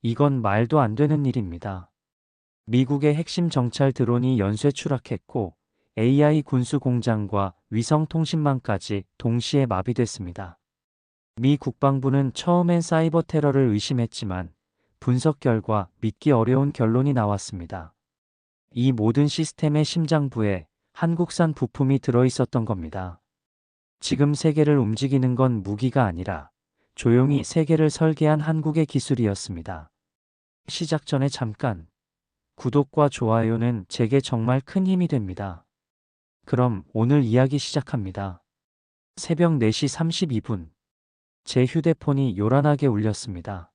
이건 말도 안 되는 일입니다. 미국의 핵심 정찰 드론이 연쇄 추락했고 AI 군수 공장과 위성 통신망까지 동시에 마비됐습니다. 미 국방부는 처음엔 사이버 테러를 의심했지만 분석 결과 믿기 어려운 결론이 나왔습니다. 이 모든 시스템의 심장부에 한국산 부품이 들어있었던 겁니다. 지금 세계를 움직이는 건 무기가 아니라 조용히 세계를 설계한 한국의 기술이었습니다. 시작 전에 잠깐, 구독과 좋아요는 제게 정말 큰 힘이 됩니다. 그럼 오늘 이야기 시작합니다. 새벽 4시 32분. 제 휴대폰이 요란하게 울렸습니다.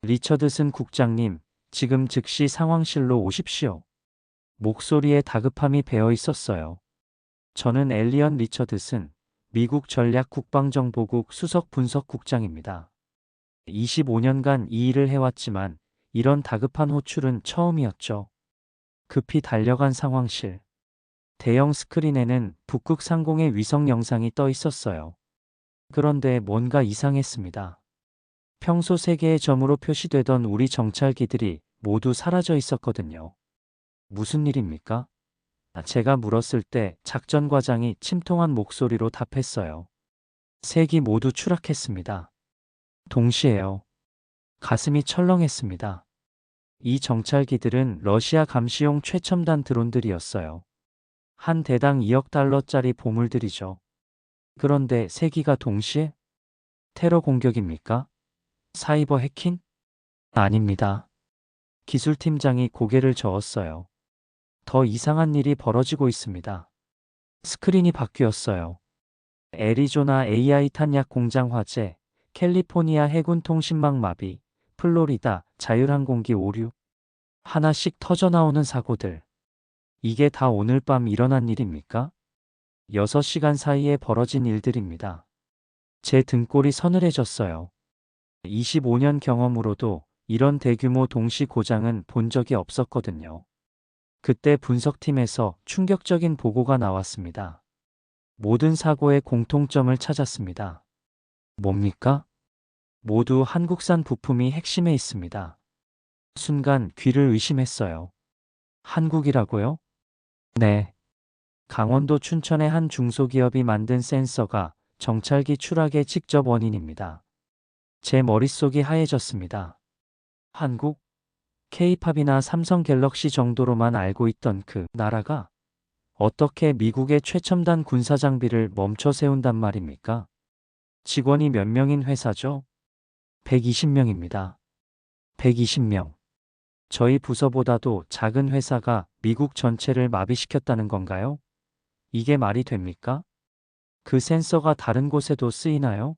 리처드슨 국장님, 지금 즉시 상황실로 오십시오. 목소리에 다급함이 배어 있었어요. 저는 엘리언 리처드슨, 미국 전략국방정보국 수석 분석국장입니다. 25년간 이 일을 해왔지만 이런 다급한 호출은 처음이었죠. 급히 달려간 상황실. 대형 스크린에는 북극 상공의 위성 영상이 떠 있었어요. 그런데 뭔가 이상했습니다. 평소 세계의 점으로 표시되던 우리 정찰기들이 모두 사라져 있었거든요. 무슨 일입니까? 제가 물었을 때 작전과장이 침통한 목소리로 답했어요. 세 기 모두 추락했습니다. 동시에요. 가슴이 철렁했습니다. 이 정찰기들은 러시아 감시용 최첨단 드론들이었어요. 한 대당 2억 달러짜리 보물들이죠. 그런데 세 기가 동시에? 테러 공격입니까? 사이버 해킹? 아닙니다. 기술팀장이 고개를 저었어요. 더 이상한 일이 벌어지고 있습니다. 스크린이 바뀌었어요. 애리조나 AI 탄약 공장 화재, 캘리포니아 해군 통신망 마비, 플로리다 자율항공기 오류. 하나씩 터져나오는 사고들. 이게 다 오늘 밤 일어난 일입니까? 6시간 사이에 벌어진 일들입니다. 제 등골이 서늘해졌어요. 25년 경험으로도 이런 대규모 동시 고장은 본 적이 없었거든요. 그때 분석팀에서 충격적인 보고가 나왔습니다. 모든 사고의 공통점을 찾았습니다. 뭡니까? 모두 한국산 부품이 핵심에 있습니다. 순간 귀를 의심했어요. 한국이라고요? 네. 강원도 춘천의 한 중소기업이 만든 센서가 정찰기 추락의 직접 원인입니다. 제 머릿속이 하얘졌습니다. 한국? K-팝이나 삼성 갤럭시 정도로만 알고 있던 그 나라가 어떻게 미국의 최첨단 군사 장비를 멈춰 세운단 말입니까? 직원이 몇 명인 회사죠? 120명입니다. 120명. 저희 부서보다도 작은 회사가 미국 전체를 마비시켰다는 건가요? 이게 말이 됩니까? 그 센서가 다른 곳에도 쓰이나요?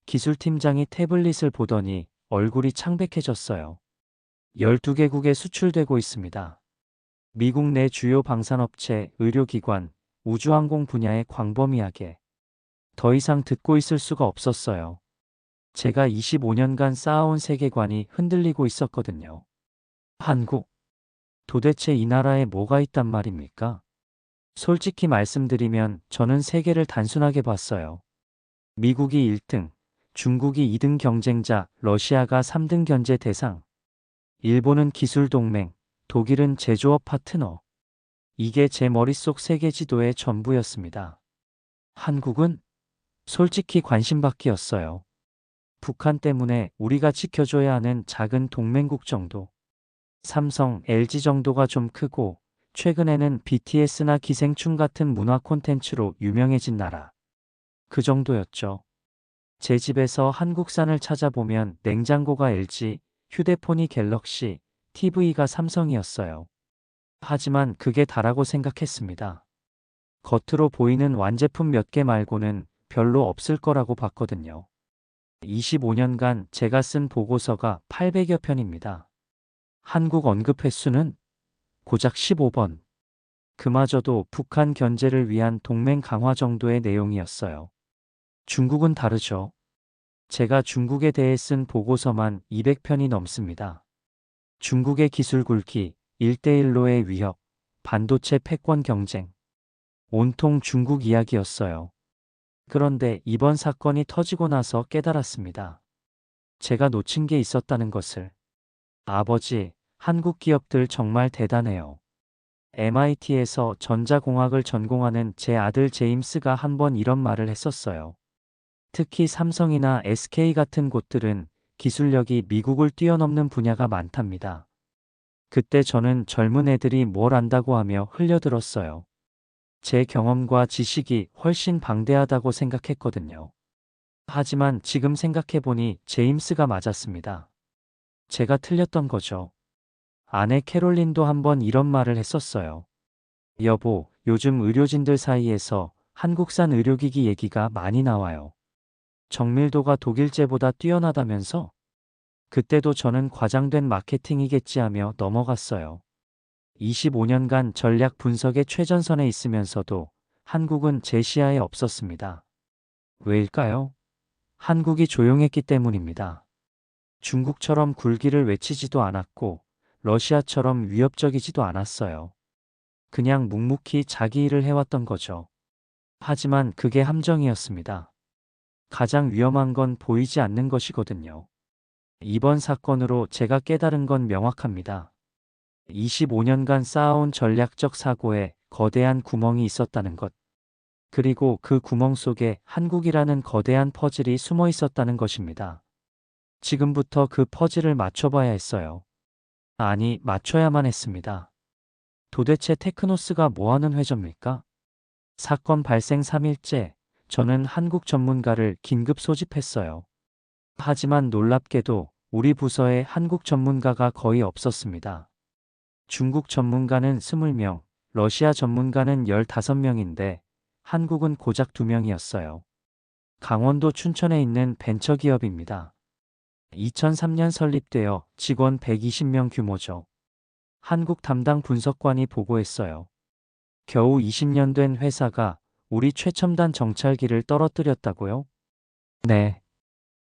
기술팀장이 태블릿을 보더니 얼굴이 창백해졌어요. 12개국에 수출되고 있습니다. 미국 내 주요 방산업체, 의료기관, 우주항공 분야의 광범위하게. 더 이상 듣고 있을 수가 없었어요. 제가 25년간 쌓아온 세계관이 흔들리고 있었거든요. 한국. 도대체 이 나라에 뭐가 있단 말입니까? 솔직히 말씀드리면 저는 세계를 단순하게 봤어요. 미국이 1등, 중국이 2등 경쟁자, 러시아가 3등 견제 대상, 일본은 기술 동맹, 독일은 제조업 파트너. 이게 제 머릿속 세계 지도의 전부였습니다. 한국은 솔직히 관심밖이었어요. 북한 때문에 우리가 지켜줘야 하는 작은 동맹국 정도. 삼성, LG 정도가 좀 크고 최근에는 BTS나 기생충 같은 문화 콘텐츠로 유명해진 나라. 그 정도였죠. 제 집에서 한국산을 찾아보면 냉장고가 LG, 휴대폰이 갤럭시, TV가 삼성이었어요. 하지만 그게 다라고 생각했습니다. 겉으로 보이는 완제품 몇 개 말고는 별로 없을 거라고 봤거든요. 25년간 제가 쓴 보고서가 800여 편입니다. 한국 언급 횟수는 고작 15번. 그마저도 북한 견제를 위한 동맹 강화 정도의 내용이었어요. 중국은 다르죠. 제가 중국에 대해 쓴 보고서만 200편이 넘습니다. 중국의 기술 굴기, 1대1로의 위협, 반도체 패권 경쟁. 온통 중국 이야기였어요. 그런데 이번 사건이 터지고 나서 깨달았습니다. 제가 놓친 게 있었다는 것을. 아버지, 한국 기업들 정말 대단해요. MIT에서 전자공학을 전공하는 제 아들 제임스가 한번 이런 말을 했었어요. 특히 삼성이나 SK 같은 곳들은 기술력이 미국을 뛰어넘는 분야가 많답니다. 그때 저는 젊은 애들이 뭘 안다고 하며 흘려들었어요. 제 경험과 지식이 훨씬 방대하다고 생각했거든요. 하지만 지금 생각해보니 제임스가 맞았습니다. 제가 틀렸던 거죠. 아내 캐롤린도 한번 이런 말을 했었어요. 여보, 요즘 의료진들 사이에서 한국산 의료기기 얘기가 많이 나와요. 정밀도가 독일제보다 뛰어나다면서? 그때도 저는 과장된 마케팅이겠지 하며 넘어갔어요. 25년간 전략 분석의 최전선에 있으면서도 한국은 제 시야에 없었습니다. 왜일까요? 한국이 조용했기 때문입니다. 중국처럼 굴기를 외치지도 않았고 러시아처럼 위협적이지도 않았어요. 그냥 묵묵히 자기 일을 해왔던 거죠. 하지만 그게 함정이었습니다. 가장 위험한 건 보이지 않는 것이거든요. 이번 사건으로 제가 깨달은 건 명확합니다. 25년간 쌓아온 전략적 사고에 거대한 구멍이 있었다는 것. 그리고 그 구멍 속에 한국이라는 거대한 퍼즐이 숨어 있었다는 것입니다. 지금부터 그 퍼즐을 맞춰봐야 했어요. 아니, 맞춰야만 했습니다. 도대체 테크노스가 뭐하는 회사입니까? 사건 발생 3일째, 저는 한국 전문가를 긴급 소집했어요. 하지만 놀랍게도 우리 부서에 한국 전문가가 거의 없었습니다. 중국 전문가는 20명, 러시아 전문가는 15명인데 한국은 고작 2명이었어요. 강원도 춘천에 있는 벤처기업입니다. 2003년 설립되어 직원 120명 규모죠. 한국 담당 분석관이 보고했어요. 겨우 20년 된 회사가 우리 최첨단 정찰기를 떨어뜨렸다고요? 네.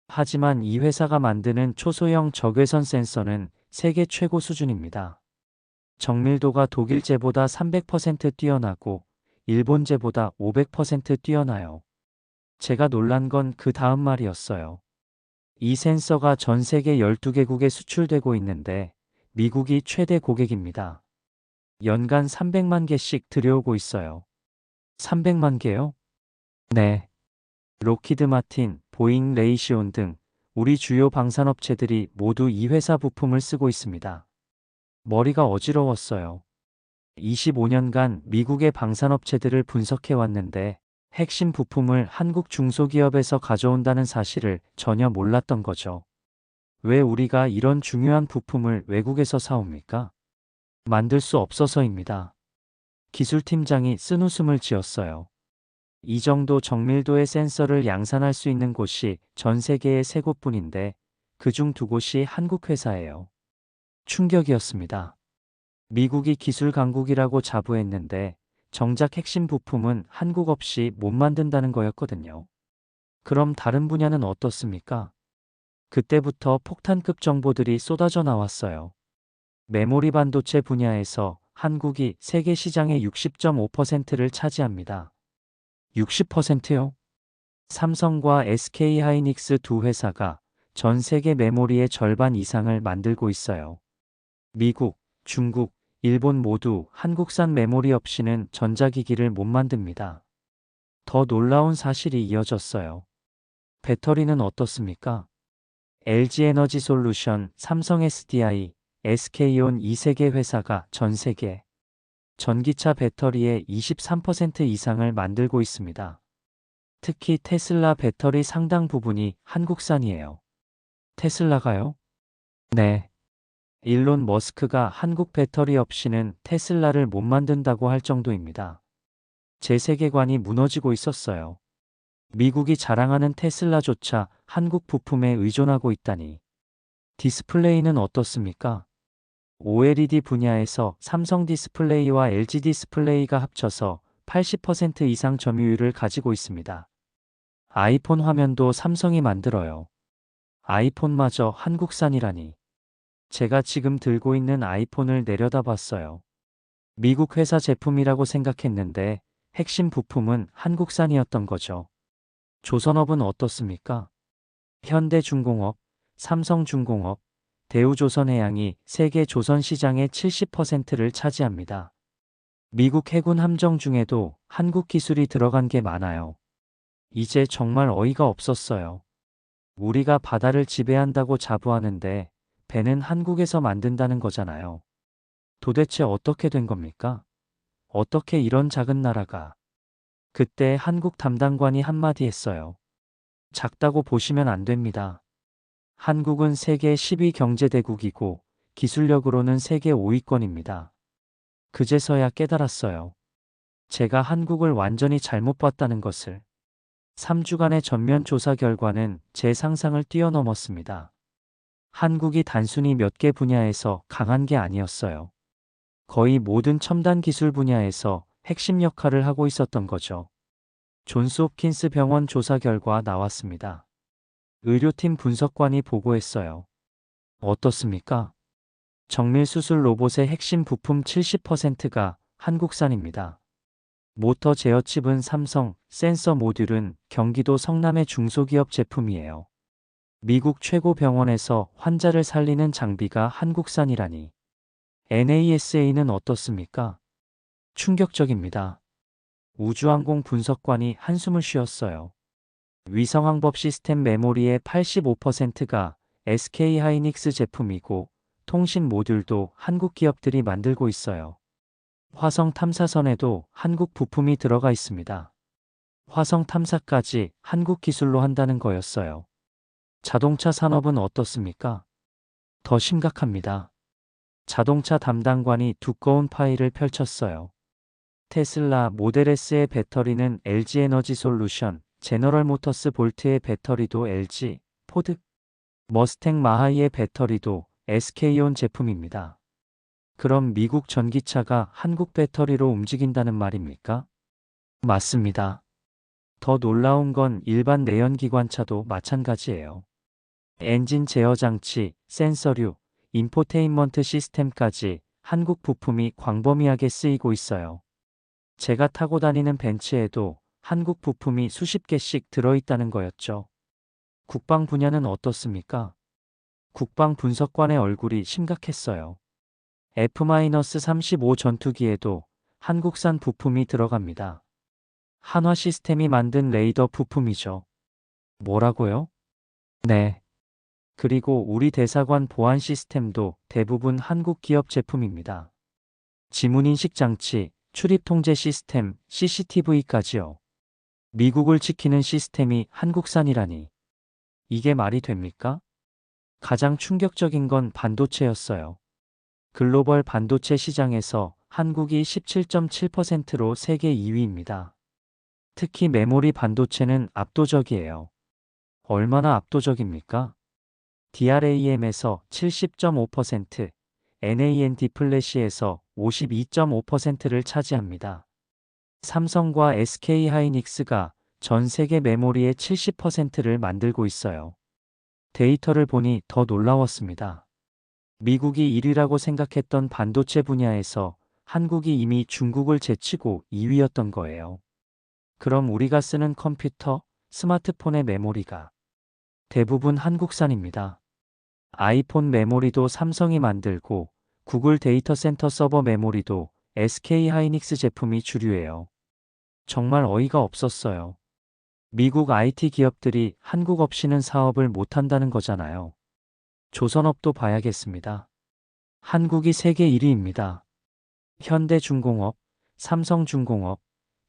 하지만 이 회사가 만드는 초소형 적외선 센서는 세계 최고 수준입니다. 정밀도가 독일제보다 300% 뛰어나고 일본제보다 500% 뛰어나요. 제가 놀란 건 그 다음 말이었어요. 이 센서가 전 세계 12개국에 수출되고 있는데 미국이 최대 고객입니다. 연간 300만 개씩 들여오고 있어요. 300만 개요? 네. 로키드 마틴, 보잉 레이시온 등 우리 주요 방산업체들이 모두 이 회사 부품을 쓰고 있습니다. 머리가 어지러웠어요. 25년간 미국의 방산업체들을 분석해 왔는데 핵심 부품을 한국 중소기업에서 가져온다는 사실을 전혀 몰랐던 거죠. 왜 우리가 이런 중요한 부품을 외국에서 사옵니까? 만들 수 없어서입니다. 기술팀장이 쓴웃음을 지었어요. 이 정도 정밀도의 센서를 양산할 수 있는 곳이 전 세계에 3곳뿐인데 그중 2곳이 한국 회사예요. 충격이었습니다. 미국이 기술 강국이라고 자부했는데 정작 핵심 부품은 한국 없이 못 만든다는 거였거든요. 그럼 다른 분야는 어떻습니까? 그때부터 폭탄급 정보들이 쏟아져 나왔어요. 메모리 반도체 분야에서 한국이 세계 시장의 60.5%를 차지합니다. 60%요? 삼성과 SK 하이닉스 두 회사가 전 세계 메모리의 절반 이상을 만들고 있어요. 미국, 중국, 일본 모두 한국산 메모리 없이는 전자기기를 못 만듭니다. 더 놀라운 사실이 이어졌어요. 배터리는 어떻습니까? LG 에너지 솔루션, 삼성 SDI, SK온 이 세 개 회사가 전 세계 전기차 배터리의 23% 이상을 만들고 있습니다. 특히 테슬라 배터리 상당 부분이 한국산이에요. 테슬라가요? 네. 일론 머스크가 한국 배터리 없이는 테슬라를 못 만든다고 할 정도입니다. 제 세계관이 무너지고 있었어요. 미국이 자랑하는 테슬라조차 한국 부품에 의존하고 있다니. 디스플레이는 어떻습니까? OLED 분야에서 삼성 디스플레이와 LG 디스플레이가 합쳐서 80% 이상 점유율을 가지고 있습니다. 아이폰 화면도 삼성이 만들어요. 아이폰마저 한국산이라니. 제가 지금 들고 있는 아이폰을 내려다봤어요. 미국 회사 제품이라고 생각했는데 핵심 부품은 한국산이었던 거죠. 조선업은 어떻습니까? 현대중공업, 삼성중공업, 대우조선해양이 세계 조선 시장의 70%를 차지합니다. 미국 해군 함정 중에도 한국 기술이 들어간 게 많아요. 이제 정말 어이가 없었어요. 우리가 바다를 지배한다고 자부하는데 배는 한국에서 만든다는 거잖아요. 도대체 어떻게 된 겁니까? 어떻게 이런 작은 나라가. 그때 한국 담당관이 한마디 했어요. 작다고 보시면 안 됩니다. 한국은 세계 10위 경제대국이고 기술력으로는 세계 5위권입니다. 그제서야 깨달았어요. 제가 한국을 완전히 잘못 봤다는 것을. 3주간의 전면 조사 결과는 제 상상을 뛰어넘었습니다. 한국이 단순히 몇 개 분야에서 강한 게 아니었어요. 거의 모든 첨단 기술 분야에서 핵심 역할을 하고 있었던 거죠. 존스 홉킨스 병원 조사 결과 나왔습니다. 의료팀 분석관이 보고했어요. 어떻습니까? 정밀 수술 로봇의 핵심 부품 70%가 한국산입니다. 모터 제어칩은 삼성, 센서 모듈은 경기도 성남의 중소기업 제품이에요. 미국 최고 병원에서 환자를 살리는 장비가 한국산이라니. NASA는 어떻습니까? 충격적입니다. 우주항공 분석관이 한숨을 쉬었어요. 위성항법 시스템 메모리의 85%가 SK 하이닉스 제품이고 통신 모듈도 한국 기업들이 만들고 있어요. 화성 탐사선에도 한국 부품이 들어가 있습니다. 화성 탐사까지 한국 기술로 한다는 거였어요. 자동차 산업은 어떻습니까? 더 심각합니다. 자동차 담당관이 두꺼운 파일을 펼쳤어요. 테슬라 모델 S의 배터리는 LG 에너지 솔루션, 제너럴 모터스 볼트의 배터리도 LG, 포드, 머스탱 마하이의 배터리도 SK온 제품입니다. 그럼 미국 전기차가 한국 배터리로 움직인다는 말입니까? 맞습니다. 더 놀라운 건 일반 내연기관차도 마찬가지예요. 엔진 제어 장치, 센서류, 인포테인먼트 시스템까지 한국 부품이 광범위하게 쓰이고 있어요. 제가 타고 다니는 벤츠에도 한국 부품이 수십 개씩 들어있다는 거였죠. 국방 분야는 어떻습니까? 국방 분석관의 얼굴이 심각했어요. F-35 전투기에도 한국산 부품이 들어갑니다. 한화 시스템이 만든 레이더 부품이죠. 뭐라고요? 네. 그리고 우리 대사관 보안 시스템도 대부분 한국 기업 제품입니다. 지문인식 장치, 출입 통제 시스템, CCTV까지요. 미국을 지키는 시스템이 한국산이라니. 이게 말이 됩니까? 가장 충격적인 건 반도체였어요. 글로벌 반도체 시장에서 한국이 17.7%로 세계 2위입니다. 특히 메모리 반도체는 압도적이에요. 얼마나 압도적입니까? DRAM에서 70.5%, NAND 플래시에서 52.5%를 차지합니다. 삼성과 SK 하이닉스가 전 세계 메모리의 70%를 만들고 있어요. 데이터를 보니 더 놀라웠습니다. 미국이 1위라고 생각했던 반도체 분야에서 한국이 이미 중국을 제치고 2위였던 거예요. 그럼 우리가 쓰는 컴퓨터, 스마트폰의 메모리가 대부분 한국산입니다. 아이폰 메모리도 삼성이 만들고 구글 데이터 센터 서버 메모리도 SK 하이닉스 제품이 주류예요. 정말 어이가 없었어요. 미국 IT 기업들이 한국 없이는 사업을 못한다는 거잖아요. 조선업도 봐야겠습니다. 한국이 세계 1위입니다. 현대중공업, 삼성중공업,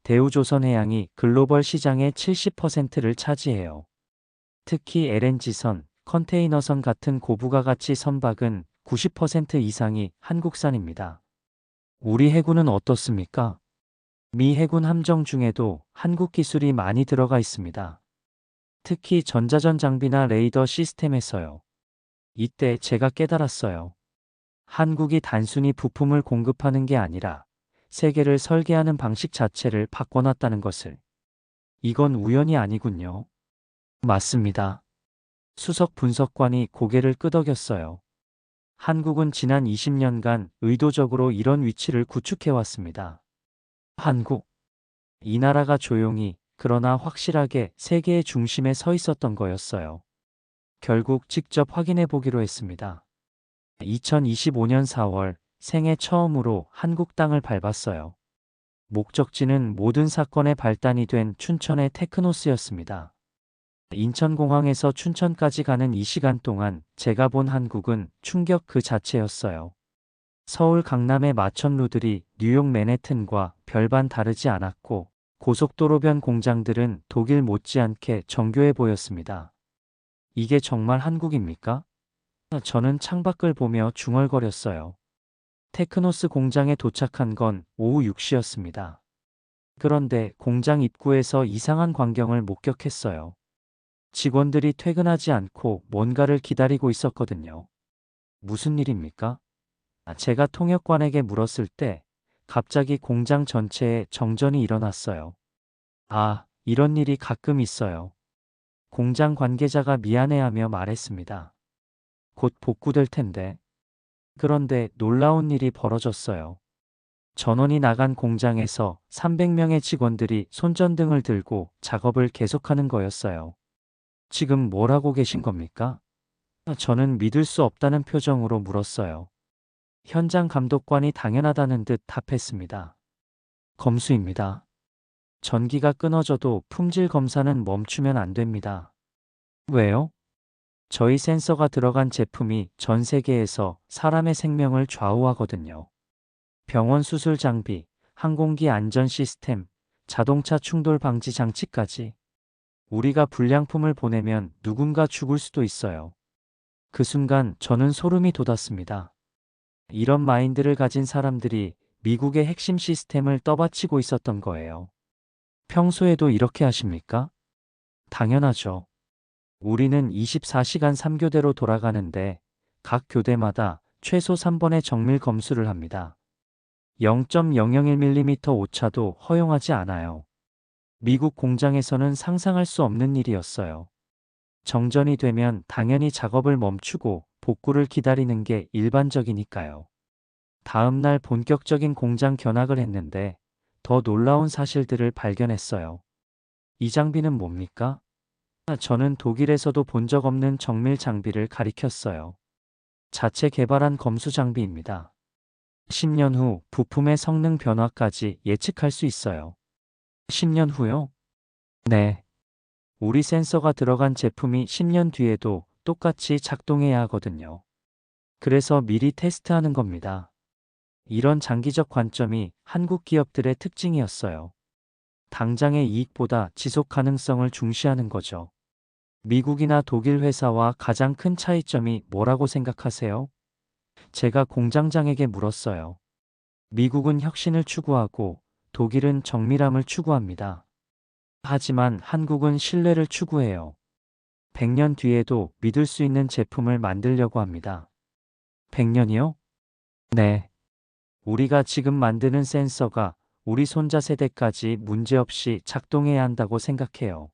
대우조선해양이 글로벌 시장의 70%를 차지해요. 특히 LNG선, 컨테이너선 같은 고부가가치 선박은 90% 이상이 한국산입니다. 우리 해군은 어떻습니까? 미 해군 함정 중에도 한국 기술이 많이 들어가 있습니다. 특히 전자전 장비나 레이더 시스템에서요. 이때 제가 깨달았어요. 한국이 단순히 부품을 공급하는 게 아니라 세계를 설계하는 방식 자체를 바꿔놨다는 것을. 이건 우연이 아니군요. 맞습니다. 수석 분석관이 고개를 끄덕였어요. 한국은 지난 20년간 의도적으로 이런 위치를 구축해왔습니다. 한국. 이 나라가 조용히, 그러나 확실하게 세계의 중심에 서 있었던 거였어요. 결국 직접 확인해 보기로 했습니다. 2025년 4월 생애 처음으로 한국 땅을 밟았어요. 목적지는 모든 사건의 발단이 된 춘천의 테크노스였습니다. 인천공항에서 춘천까지 가는 이 시간 동안 제가 본 한국은 충격 그 자체였어요. 서울 강남의 마천루들이 뉴욕 맨해튼과 별반 다르지 않았고 고속도로변 공장들은 독일 못지않게 정교해 보였습니다. 이게 정말 한국입니까? 저는 창밖을 보며 중얼거렸어요. 테크노스 공장에 도착한 건 오후 6시였습니다. 그런데 공장 입구에서 이상한 광경을 목격했어요. 직원들이 퇴근하지 않고 뭔가를 기다리고 있었거든요. 무슨 일입니까? 제가 통역관에게 물었을 때 갑자기 공장 전체에 정전이 일어났어요. 아, 이런 일이 가끔 있어요. 공장 관계자가 미안해하며 말했습니다. 곧 복구될 텐데. 그런데 놀라운 일이 벌어졌어요. 전원이 나간 공장에서 300명의 직원들이 손전등을 들고 작업을 계속하는 거였어요. 지금 뭘 하고 계신 겁니까? 저는 믿을 수 없다는 표정으로 물었어요. 현장 감독관이 당연하다는 듯 답했습니다. 검수입니다. 전기가 끊어져도 품질 검사는 멈추면 안 됩니다. 왜요? 저희 센서가 들어간 제품이 전 세계에서 사람의 생명을 좌우하거든요. 병원 수술 장비, 항공기 안전 시스템, 자동차 충돌 방지 장치까지. 우리가 불량품을 보내면 누군가 죽을 수도 있어요. 그 순간 저는 소름이 돋았습니다. 이런 마인드를 가진 사람들이 미국의 핵심 시스템을 떠받치고 있었던 거예요. 평소에도 이렇게 하십니까? 당연하죠. 우리는 24시간 3교대로 돌아가는데 각 교대마다 최소 3번의 정밀 검수를 합니다. 0.001mm 오차도 허용하지 않아요. 미국 공장에서는 상상할 수 없는 일이었어요. 정전이 되면 당연히 작업을 멈추고 복구를 기다리는 게 일반적이니까요. 다음 날 본격적인 공장 견학을 했는데 더 놀라운 사실들을 발견했어요. 이 장비는 뭡니까? 저는 독일에서도 본 적 없는 정밀 장비를 가리켰어요. 자체 개발한 검수 장비입니다. 10년 후 부품의 성능 변화까지 예측할 수 있어요. 10년 후요? 네. 우리 센서가 들어간 제품이 10년 뒤에도 똑같이 작동해야 하거든요. 그래서 미리 테스트하는 겁니다. 이런 장기적 관점이 한국 기업들의 특징이었어요. 당장의 이익보다 지속 가능성을 중시하는 거죠. 미국이나 독일 회사와 가장 큰 차이점이 뭐라고 생각하세요? 제가 공장장에게 물었어요. 미국은 혁신을 추구하고 독일은 정밀함을 추구합니다. 하지만 한국은 신뢰를 추구해요. 100년 뒤에도 믿을 수 있는 제품을 만들려고 합니다. 100년이요? 네. 우리가 지금 만드는 센서가 우리 손자 세대까지 문제없이 작동해야 한다고 생각해요.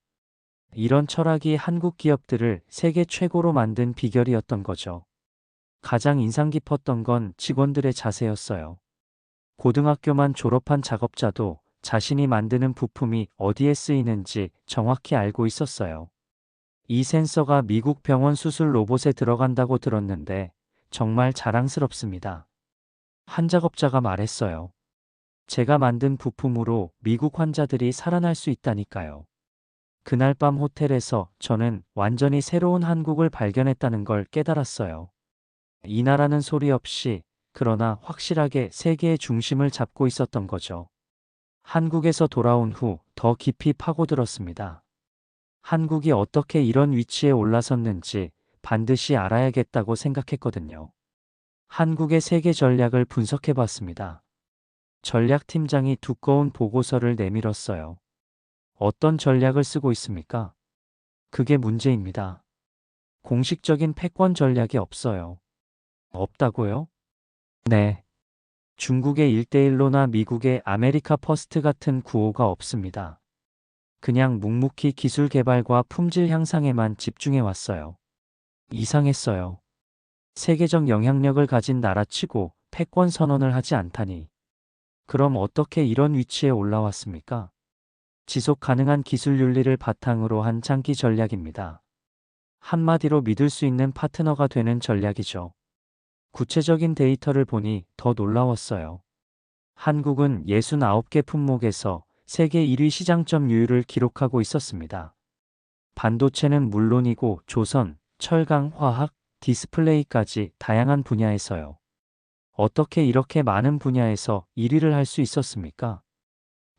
이런 철학이 한국 기업들을 세계 최고로 만든 비결이었던 거죠. 가장 인상 깊었던 건 직원들의 자세였어요. 고등학교만 졸업한 작업자도 자신이 만드는 부품이 어디에 쓰이는지 정확히 알고 있었어요. 이 센서가 미국 병원 수술 로봇에 들어간다고 들었는데 정말 자랑스럽습니다. 한 작업자가 말했어요. 제가 만든 부품으로 미국 환자들이 살아날 수 있다니까요. 그날 밤 호텔에서 저는 완전히 새로운 한국을 발견했다는 걸 깨달았어요. 이 나라는 소리 없이 그러나 확실하게 세계의 중심을 잡고 있었던 거죠. 한국에서 돌아온 후 더 깊이 파고들었습니다. 한국이 어떻게 이런 위치에 올라섰는지 반드시 알아야겠다고 생각했거든요. 한국의 세계 전략을 분석해 봤습니다. 전략팀장이 두꺼운 보고서를 내밀었어요. 어떤 전략을 쓰고 있습니까? 그게 문제입니다. 공식적인 패권 전략이 없어요. 없다고요? 네. 중국의 1대1로나 미국의 아메리카 퍼스트 같은 구호가 없습니다. 그냥 묵묵히 기술 개발과 품질 향상에만 집중해 왔어요. 이상했어요. 세계적 영향력을 가진 나라치고 패권 선언을 하지 않다니. 그럼 어떻게 이런 위치에 올라왔습니까? 지속 가능한 기술 윤리를 바탕으로 한 장기 전략입니다. 한마디로 믿을 수 있는 파트너가 되는 전략이죠. 구체적인 데이터를 보니 더 놀라웠어요. 한국은 69개 품목에서 세계 1위 시장 점유율을 기록하고 있었습니다. 반도체는 물론이고 조선, 철강, 화학, 디스플레이까지 다양한 분야에서요. 어떻게 이렇게 많은 분야에서 1위를 할 수 있었습니까?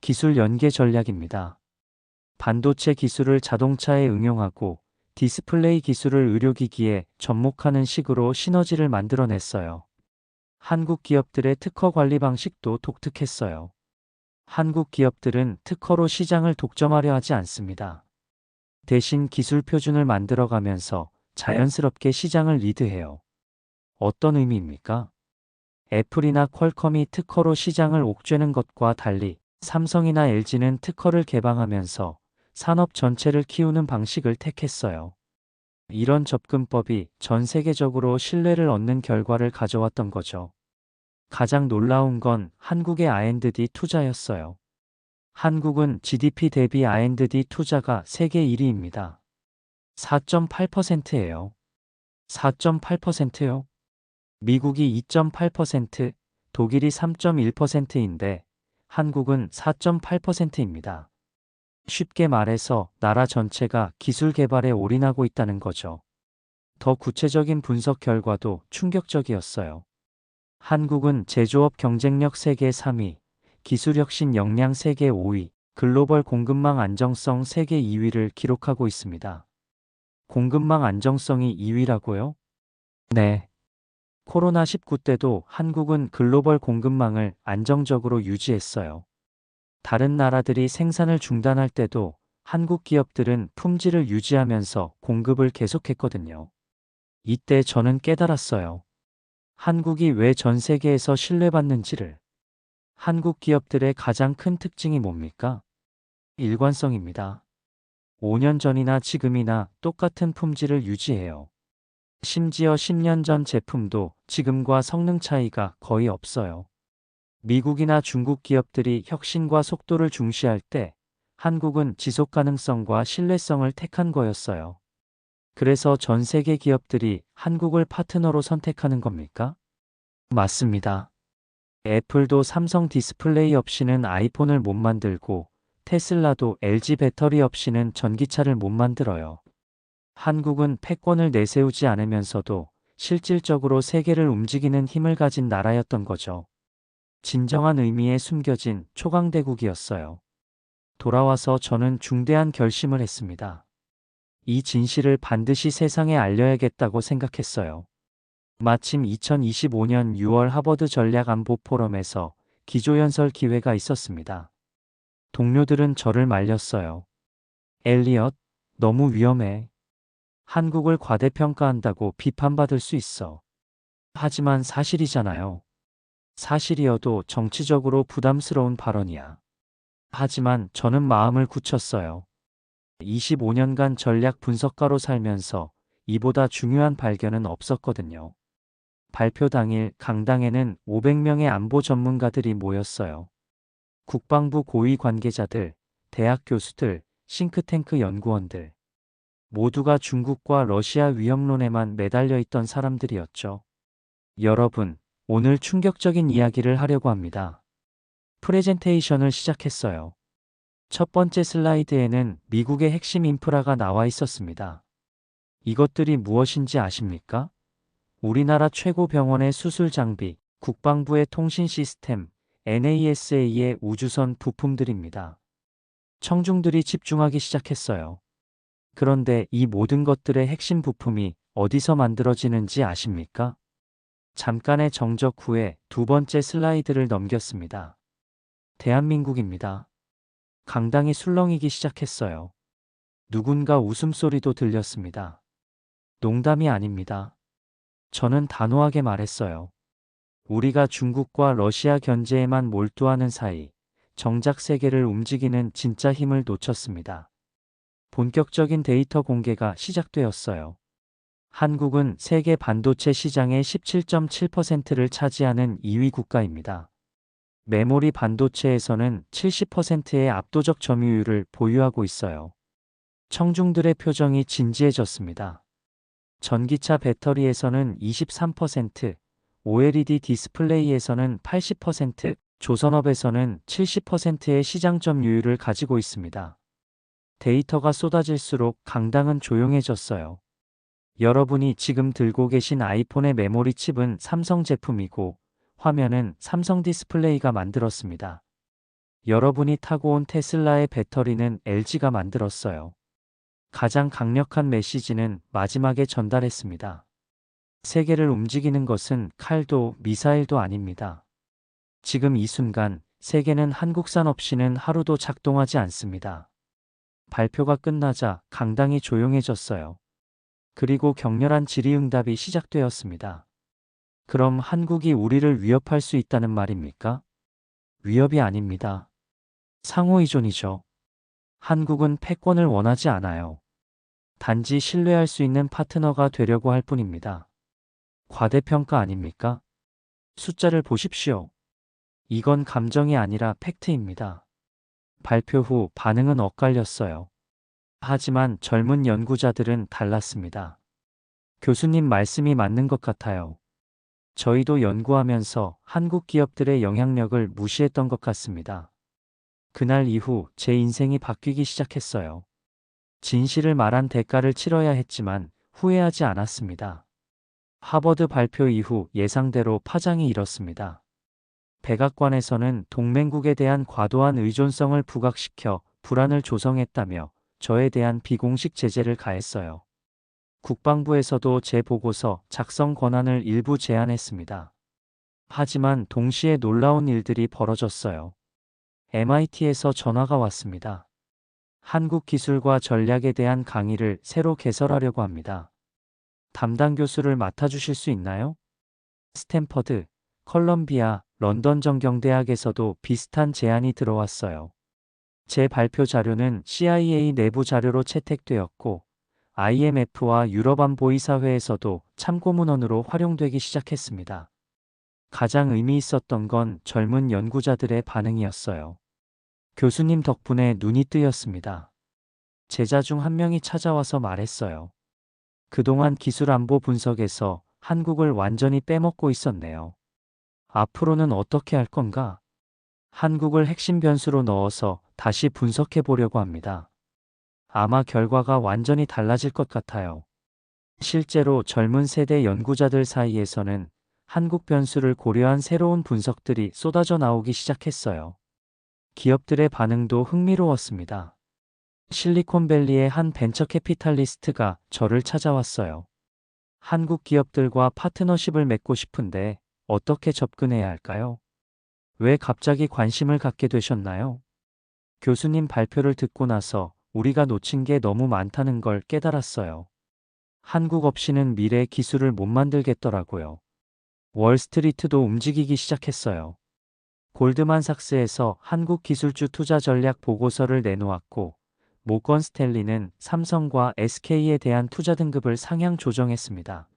기술 연계 전략입니다. 반도체 기술을 자동차에 응용하고 디스플레이 기술을 의료기기에 접목하는 식으로 시너지를 만들어냈어요. 한국 기업들의 특허 관리 방식도 독특했어요. 한국 기업들은 특허로 시장을 독점하려 하지 않습니다. 대신 기술 표준을 만들어가면서 자연스럽게 시장을 리드해요. 어떤 의미입니까? 애플이나 퀄컴이 특허로 시장을 옥죄는 것과 달리 삼성이나 LG는 특허를 개방하면서 산업 전체를 키우는 방식을 택했어요. 이런 접근법이 전 세계적으로 신뢰를 얻는 결과를 가져왔던 거죠. 가장 놀라운 건 한국의 R&D 투자였어요. 한국은 GDP 대비 R&D 투자가 세계 1위입니다. 4.8%예요. 4.8%요? 미국이 2.8%, 독일이 3.1%인데 한국은 4.8%입니다. 쉽게 말해서 나라 전체가 기술 개발에 올인하고 있다는 거죠. 더 구체적인 분석 결과도 충격적이었어요. 한국은 제조업 경쟁력 세계 3위, 기술혁신 역량 세계 5위, 글로벌 공급망 안정성 세계 2위를 기록하고 있습니다. 공급망 안정성이 2위라고요? 네. 코로나19 때도 한국은 글로벌 공급망을 안정적으로 유지했어요. 다른 나라들이 생산을 중단할 때도 한국 기업들은 품질을 유지하면서 공급을 계속했거든요. 이때 저는 깨달았어요. 한국이 왜 전 세계에서 신뢰받는지를. 한국 기업들의 가장 큰 특징이 뭡니까? 일관성입니다. 5년 전이나 지금이나 똑같은 품질을 유지해요. 심지어 10년 전 제품도 지금과 성능 차이가 거의 없어요. 미국이나 중국 기업들이 혁신과 속도를 중시할 때 한국은 지속 가능성과 신뢰성을 택한 거였어요. 그래서 전 세계 기업들이 한국을 파트너로 선택하는 겁니까? 맞습니다. 애플도 삼성 디스플레이 없이는 아이폰을 못 만들고 테슬라도 LG 배터리 없이는 전기차를 못 만들어요. 한국은 패권을 내세우지 않으면서도 실질적으로 세계를 움직이는 힘을 가진 나라였던 거죠. 진정한 의미에 숨겨진 초강대국이었어요. 돌아와서 저는 중대한 결심을 했습니다. 이 진실을 반드시 세상에 알려야겠다고 생각했어요. 마침 2025년 6월 하버드 전략안보 포럼에서 기조연설 기회가 있었습니다. 동료들은 저를 말렸어요. 엘리엇, 너무 위험해. 한국을 과대평가한다고 비판받을 수 있어. 하지만 사실이잖아요. 사실이어도 정치적으로 부담스러운 발언이야. 하지만 저는 마음을 굳혔어요. 25년간 전략 분석가로 살면서 이보다 중요한 발견은 없었거든요. 발표 당일 강당에는 500명의 안보 전문가들이 모였어요. 국방부 고위 관계자들, 대학 교수들, 싱크탱크 연구원들. 모두가 중국과 러시아 위협론에만 매달려 있던 사람들이었죠. 여러분, 오늘 충격적인 이야기를 하려고 합니다. 프레젠테이션을 시작했어요. 첫 번째 슬라이드에는 미국의 핵심 인프라가 나와 있었습니다. 이것들이 무엇인지 아십니까? 우리나라 최고 병원의 수술 장비, 국방부의 통신 시스템, NASA의 우주선 부품들입니다. 청중들이 집중하기 시작했어요. 그런데 이 모든 것들의 핵심 부품이 어디서 만들어지는지 아십니까? 잠깐의 정적 후에 두 번째 슬라이드를 넘겼습니다. 대한민국입니다. 강당이 술렁이기 시작했어요. 누군가 웃음소리도 들렸습니다. 농담이 아닙니다. 저는 단호하게 말했어요. 우리가 중국과 러시아 견제에만 몰두하는 사이 정작 세계를 움직이는 진짜 힘을 놓쳤습니다. 본격적인 데이터 공개가 시작되었어요. 한국은 세계 반도체 시장의 17.7%를 차지하는 2위 국가입니다. 메모리 반도체에서는 70%의 압도적 점유율을 보유하고 있어요. 청중들의 표정이 진지해졌습니다. 전기차 배터리에서는 23%, OLED 디스플레이에서는 80%, 조선업에서는 70%의 시장 점유율을 가지고 있습니다. 데이터가 쏟아질수록 강당은 조용해졌어요. 여러분이 지금 들고 계신 아이폰의 메모리 칩은 삼성 제품이고 화면은 삼성 디스플레이가 만들었습니다. 여러분이 타고 온 테슬라의 배터리는 LG가 만들었어요. 가장 강력한 메시지는 마지막에 전달했습니다. 세계를 움직이는 것은 칼도 미사일도 아닙니다. 지금 이 순간 세계는 한국산 없이는 하루도 작동하지 않습니다. 발표가 끝나자 강당이 조용해졌어요. 그리고 격렬한 질의응답이 시작되었습니다. 그럼 한국이 우리를 위협할 수 있다는 말입니까? 위협이 아닙니다. 상호의존이죠. 한국은 패권을 원하지 않아요. 단지 신뢰할 수 있는 파트너가 되려고 할 뿐입니다. 과대평가 아닙니까? 숫자를 보십시오. 이건 감정이 아니라 팩트입니다. 발표 후 반응은 엇갈렸어요. 하지만 젊은 연구자들은 달랐습니다. 교수님 말씀이 맞는 것 같아요. 저희도 연구하면서 한국 기업들의 영향력을 무시했던 것 같습니다. 그날 이후 제 인생이 바뀌기 시작했어요. 진실을 말한 대가를 치러야 했지만 후회하지 않았습니다. 하버드 발표 이후 예상대로 파장이 일었습니다. 백악관에서는 동맹국에 대한 과도한 의존성을 부각시켜 불안을 조성했다며 저에 대한 비공식 제재를 가했어요. 국방부에서도 제 보고서 작성 권한을 일부 제한했습니다. 하지만 동시에 놀라운 일들이 벌어졌어요. MIT에서 전화가 왔습니다. 한국 기술과 전략에 대한 강의를 새로 개설하려고 합니다. 담당 교수를 맡아주실 수 있나요? 스탠퍼드, 컬럼비아, 런던 정경대학에서도 비슷한 제안이 들어왔어요. 제 발표 자료는 CIA 내부 자료로 채택되었고 IMF와 유럽안보이사회에서도 참고문헌으로 활용되기 시작했습니다. 가장 의미 있었던 건 젊은 연구자들의 반응이었어요. 교수님 덕분에 눈이 뜨였습니다. 제자 중 한 명이 찾아와서 말했어요. 그동안 기술 안보 분석에서 한국을 완전히 빼먹고 있었네요. 앞으로는 어떻게 할 건가? 한국을 핵심 변수로 넣어서 다시 분석해 보려고 합니다. 아마 결과가 완전히 달라질 것 같아요. 실제로 젊은 세대 연구자들 사이에서는 한국 변수를 고려한 새로운 분석들이 쏟아져 나오기 시작했어요. 기업들의 반응도 흥미로웠습니다. 실리콘밸리의 한 벤처 캐피탈리스트가 저를 찾아왔어요. 한국 기업들과 파트너십을 맺고 싶은데 어떻게 접근해야 할까요? 왜 갑자기 관심을 갖게 되셨나요? 교수님 발표를 듣고 나서 우리가 놓친 게 너무 많다는 걸 깨달았어요. 한국 없이는 미래 기술을 못 만들겠더라고요. 월스트리트도 움직이기 시작했어요. 골드만삭스에서 한국 기술주 투자 전략 보고서를 내놓았고 모건 스탠리는 삼성과 SK에 대한 투자 등급을 상향 조정했습니다.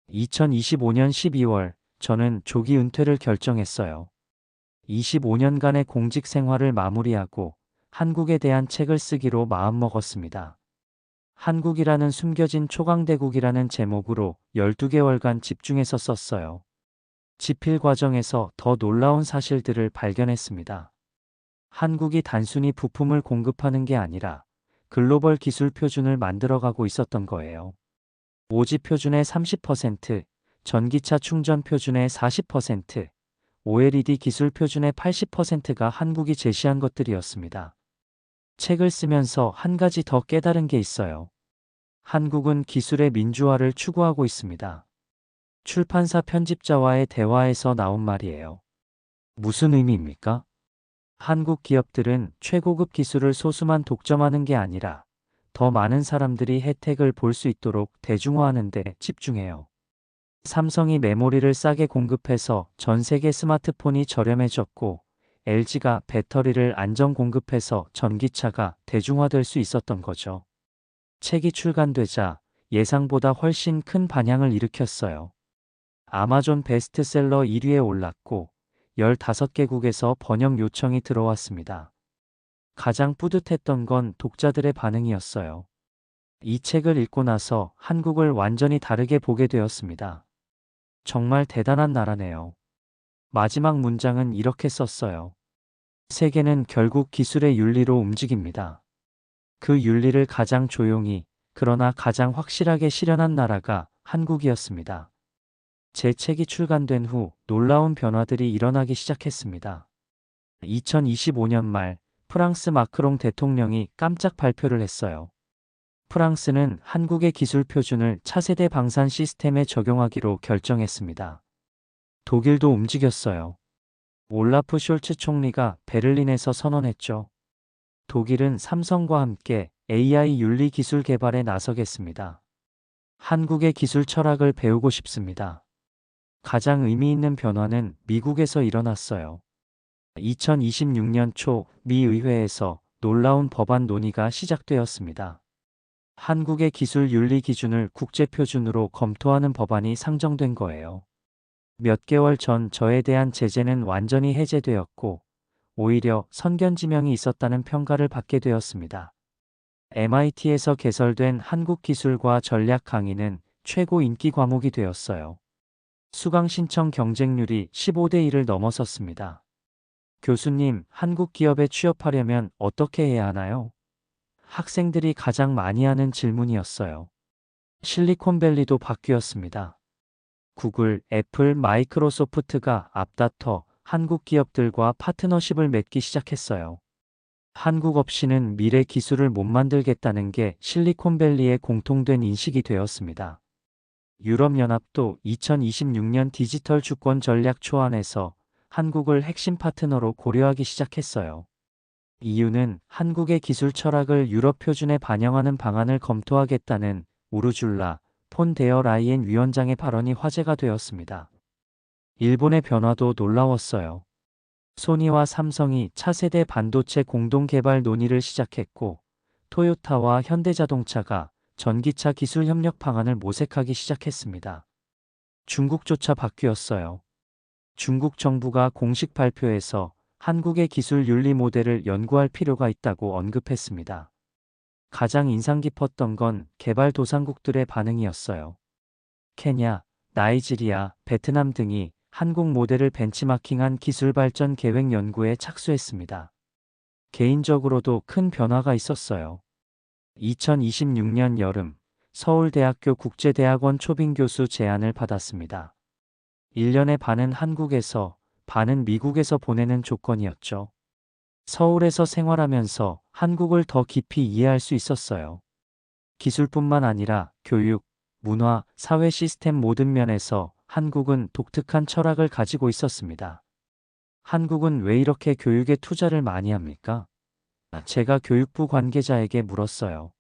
2025년 12월 저는 조기 은퇴를 결정했어요. 25년간의 공직 생활을 마무리하고 한국에 대한 책을 쓰기로 마음먹었습니다. 한국이라는 숨겨진 초강대국이라는 제목으로 12개월간 집중해서 썼어요. 집필 과정에서 더 놀라운 사실들을 발견했습니다. 한국이 단순히 부품을 공급하는 게 아니라 글로벌 기술 표준을 만들어가고 있었던 거예요. 오지 표준의 30%, 전기차 충전 표준의 40%, OLED 기술 표준의 80%가 한국이 제시한 것들이었습니다. 책을 쓰면서 한 가지 더 깨달은 게 있어요. 한국은 기술의 민주화를 추구하고 있습니다. 출판사 편집자와의 대화에서 나온 말이에요. 무슨 의미입니까? 한국 기업들은 최고급 기술을 소수만 독점하는 게 아니라 더 많은 사람들이 혜택을 볼 수 있도록 대중화하는 데 집중해요. 삼성이 메모리를 싸게 공급해서 전 세계 스마트폰이 저렴해졌고 LG가 배터리를 안정 공급해서 전기차가 대중화될 수 있었던 거죠. 책이 출간되자 예상보다 훨씬 큰 반향을 일으켰어요. 아마존 베스트셀러 1위에 올랐고 15개국에서 번역 요청이 들어왔습니다. 가장 뿌듯했던 건 독자들의 반응이었어요. 이 책을 읽고 나서 한국을 완전히 다르게 보게 되었습니다. 정말 대단한 나라네요. 마지막 문장은 이렇게 썼어요. 세계는 결국 기술의 윤리로 움직입니다. 그 윤리를 가장 조용히, 그러나 가장 확실하게 실현한 나라가 한국이었습니다. 제 책이 출간된 후 놀라운 변화들이 일어나기 시작했습니다. 2025년 말 프랑스 마크롱 대통령이 깜짝 발표를 했어요. 프랑스는 한국의 기술 표준을 차세대 방산 시스템에 적용하기로 결정했습니다. 독일도 움직였어요. 올라프 숄츠 총리가 베를린에서 선언했죠. 독일은 삼성과 함께 AI 윤리 기술 개발에 나서겠습니다. 한국의 기술 철학을 배우고 싶습니다. 가장 의미 있는 변화는 미국에서 일어났어요. 2026년 초 미 의회에서 놀라운 법안 논의가 시작되었습니다. 한국의 기술 윤리 기준을 국제 표준으로 검토하는 법안이 상정된 거예요. 몇 개월 전 저에 대한 제재는 완전히 해제되었고, 오히려 선견 지명이 있었다는 평가를 받게 되었습니다. MIT에서 개설된 한국기술과 전략 강의는 최고 인기 과목이 되었어요. 수강 신청 경쟁률이 15대 1을 넘어섰습니다. 교수님, 한국 기업에 취업하려면 어떻게 해야 하나요? 학생들이 가장 많이 하는 질문이었어요. 실리콘밸리도 바뀌었습니다. 구글, 애플, 마이크로소프트가 앞다퉈 한국 기업들과 파트너십을 맺기 시작했어요. 한국 없이는 미래 기술을 못 만들겠다는 게 실리콘밸리의 공통된 인식이 되었습니다. 유럽연합도 2026년 디지털 주권 전략 초안에서 한국을 핵심 파트너로 고려하기 시작했어요. 이유는 한국의 기술 철학을 유럽 표준에 반영하는 방안을 검토하겠다는 우르줄라 폰 데어 라이엔 위원장의 발언이 화제가 되었습니다. 일본의 변화도 놀라웠어요. 소니와 삼성이 차세대 반도체 공동 개발 논의를 시작했고, 토요타와 현대자동차가 전기차 기술 협력 방안을 모색하기 시작했습니다. 중국조차 바뀌었어요. 중국 정부가 공식 발표에서 한국의 기술 윤리 모델을 연구할 필요가 있다고 언급했습니다. 가장 인상 깊었던 건 개발도상국들의 반응이었어요. 케냐, 나이지리아, 베트남 등이 한국 모델을 벤치마킹한 기술 발전 계획 연구에 착수했습니다. 개인적으로도 큰 변화가 있었어요. 2026년 여름, 서울대학교 국제대학원 초빙 교수 제안을 받았습니다. 1년의 반은 한국에서, 반은 미국에서 보내는 조건이었죠. 서울에서 생활하면서 한국을 더 깊이 이해할 수 있었어요. 기술뿐만 아니라 교육, 문화, 사회 시스템 모든 면에서 한국은 독특한 철학을 가지고 있었습니다. 한국은 왜 이렇게 교육에 투자를 많이 합니까? 제가 교육부 관계자에게 물었어요.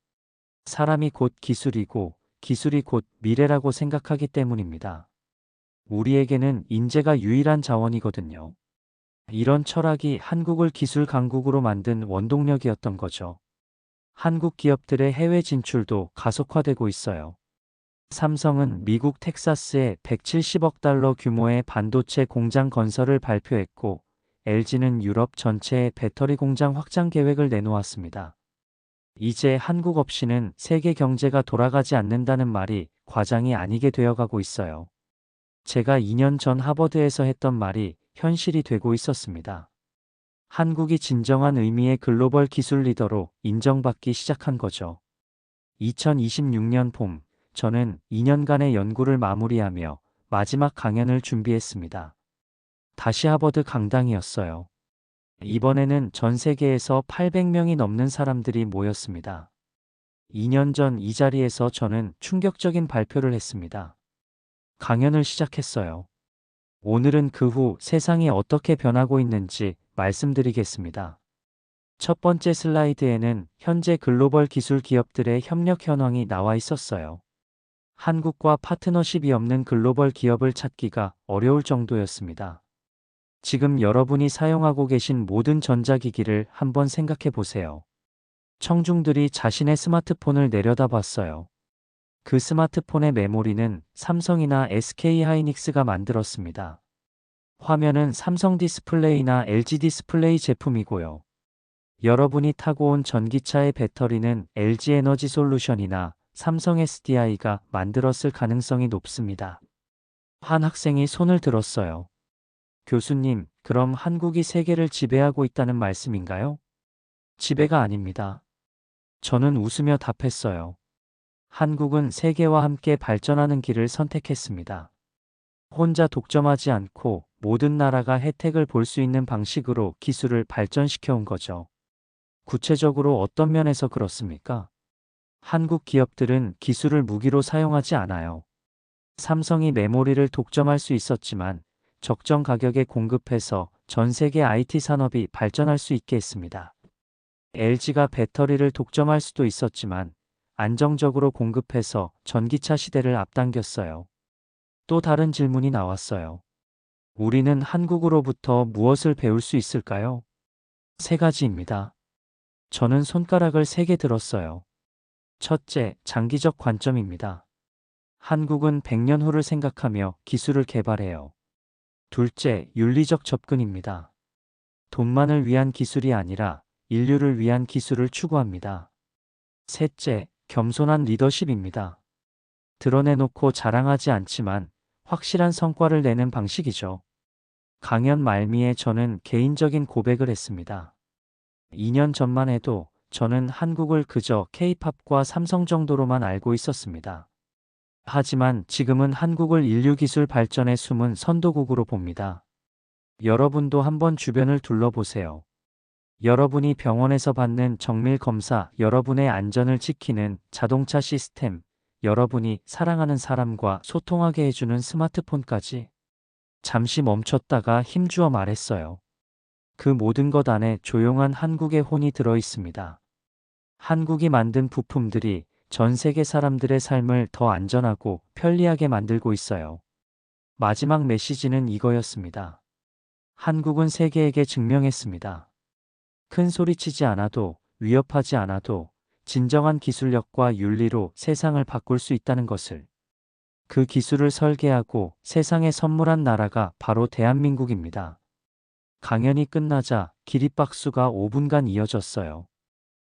사람이 곧 기술이고 기술이 곧 미래라고 생각하기 때문입니다. 우리에게는 인재가 유일한 자원이거든요. 이런 철학이 한국을 기술 강국으로 만든 원동력이었던 거죠. 한국 기업들의 해외 진출도 가속화되고 있어요. 삼성은 미국 텍사스에 170억 달러 규모의 반도체 공장 건설을 발표했고, LG는 유럽 전체에 배터리 공장 확장 계획을 내놓았습니다. 이제 한국 없이는 세계 경제가 돌아가지 않는다는 말이 과장이 아니게 되어가고 있어요. 제가 2년 전 하버드에서 했던 말이 현실이 되고 있었습니다. 한국이 진정한 의미의 글로벌 기술 리더로 인정받기 시작한 거죠. 2026년 봄, 저는 2년간의 연구를 마무리하며 마지막 강연을 준비했습니다. 다시 하버드 강당이었어요. 이번에는 전 세계에서 800명이 넘는 사람들이 모였습니다. 2년 전 이 자리에서 저는 충격적인 발표를 했습니다. 강연을 시작했어요. 오늘은 그 후 세상이 어떻게 변하고 있는지 말씀드리겠습니다. 첫 번째 슬라이드에는 현재 글로벌 기술 기업들의 협력 현황이 나와 있었어요. 한국과 파트너십이 없는 글로벌 기업을 찾기가 어려울 정도였습니다. 지금 여러분이 사용하고 계신 모든 전자기기를 한번 생각해 보세요. 청중들이 자신의 스마트폰을 내려다봤어요. 그 스마트폰의 메모리는 삼성이나 SK하이닉스가 만들었습니다. 화면은 삼성 디스플레이나 LG 디스플레이 제품이고요. 여러분이 타고 온 전기차의 배터리는 LG 에너지 솔루션이나 삼성 SDI가 만들었을 가능성이 높습니다. 한 학생이 손을 들었어요. 교수님, 그럼 한국이 세계를 지배하고 있다는 말씀인가요? 지배가 아닙니다. 저는 웃으며 답했어요. 한국은 세계와 함께 발전하는 길을 선택했습니다. 혼자 독점하지 않고 모든 나라가 혜택을 볼 수 있는 방식으로 기술을 발전시켜 온 거죠. 구체적으로 어떤 면에서 그렇습니까? 한국 기업들은 기술을 무기로 사용하지 않아요. 삼성이 메모리를 독점할 수 있었지만 적정 가격에 공급해서 전 세계 IT 산업이 발전할 수 있게 했습니다. LG가 배터리를 독점할 수도 있었지만 안정적으로 공급해서 전기차 시대를 앞당겼어요. 또 다른 질문이 나왔어요. 우리는 한국으로부터 무엇을 배울 수 있을까요? 세 가지입니다. 저는 손가락을 세 개 들었어요. 첫째, 장기적 관점입니다. 한국은 100년 후를 생각하며 기술을 개발해요. 둘째, 윤리적 접근입니다. 돈만을 위한 기술이 아니라 인류를 위한 기술을 추구합니다. 셋째, 겸손한 리더십입니다. 드러내놓고 자랑하지 않지만 확실한 성과를 내는 방식이죠. 강연 말미에 저는 개인적인 고백을 했습니다. 2년 전만 해도 저는 한국을 그저 K-팝과 삼성 정도로만 알고 있었습니다. 하지만 지금은 한국을 인류 기술 발전의 숨은 선도국으로 봅니다. 여러분도 한번 주변을 둘러보세요. 여러분이 병원에서 받는 정밀 검사, 여러분의 안전을 지키는 자동차 시스템, 여러분이 사랑하는 사람과 소통하게 해주는 스마트폰까지. 잠시 멈췄다가 힘주어 말했어요. 그 모든 것 안에 조용한 한국의 혼이 들어 있습니다. 한국이 만든 부품들이 전 세계 사람들의 삶을 더 안전하고 편리하게 만들고 있어요. 마지막 메시지는 이거였습니다. 한국은 세계에게 증명했습니다. 큰 소리치지 않아도, 위협하지 않아도 진정한 기술력과 윤리로 세상을 바꿀 수 있다는 것을. 그 기술을 설계하고 세상에 선물한 나라가 바로 대한민국입니다. 강연이 끝나자 기립박수가 5분간 이어졌어요.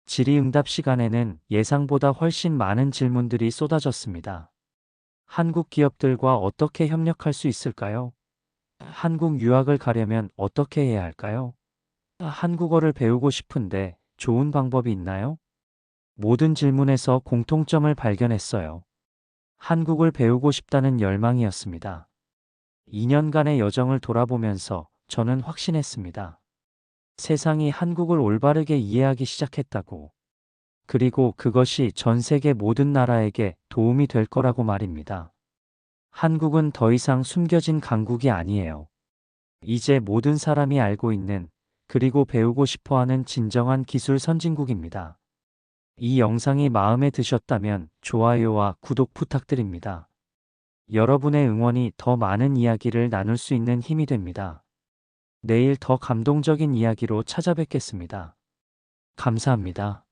질의응답 시간에는 예상보다 훨씬 많은 질문들이 쏟아졌습니다. 한국 기업들과 어떻게 협력할 수 있을까요? 한국 유학을 가려면 어떻게 해야 할까요? 한국어를 배우고 싶은데 좋은 방법이 있나요? 모든 질문에서 공통점을 발견했어요. 한국을 배우고 싶다는 열망이었습니다. 2년간의 여정을 돌아보면서 저는 확신했습니다. 세상이 한국을 올바르게 이해하기 시작했다고. 그리고 그것이 전 세계 모든 나라에게 도움이 될 거라고 말입니다. 한국은 더 이상 숨겨진 강국이 아니에요. 이제 모든 사람이 알고 있는, 그리고 배우고 싶어 하는 진정한 기술 선진국입니다. 이 영상이 마음에 드셨다면 좋아요와 구독 부탁드립니다. 여러분의 응원이 더 많은 이야기를 나눌 수 있는 힘이 됩니다. 내일 더 감동적인 이야기로 찾아뵙겠습니다. 감사합니다.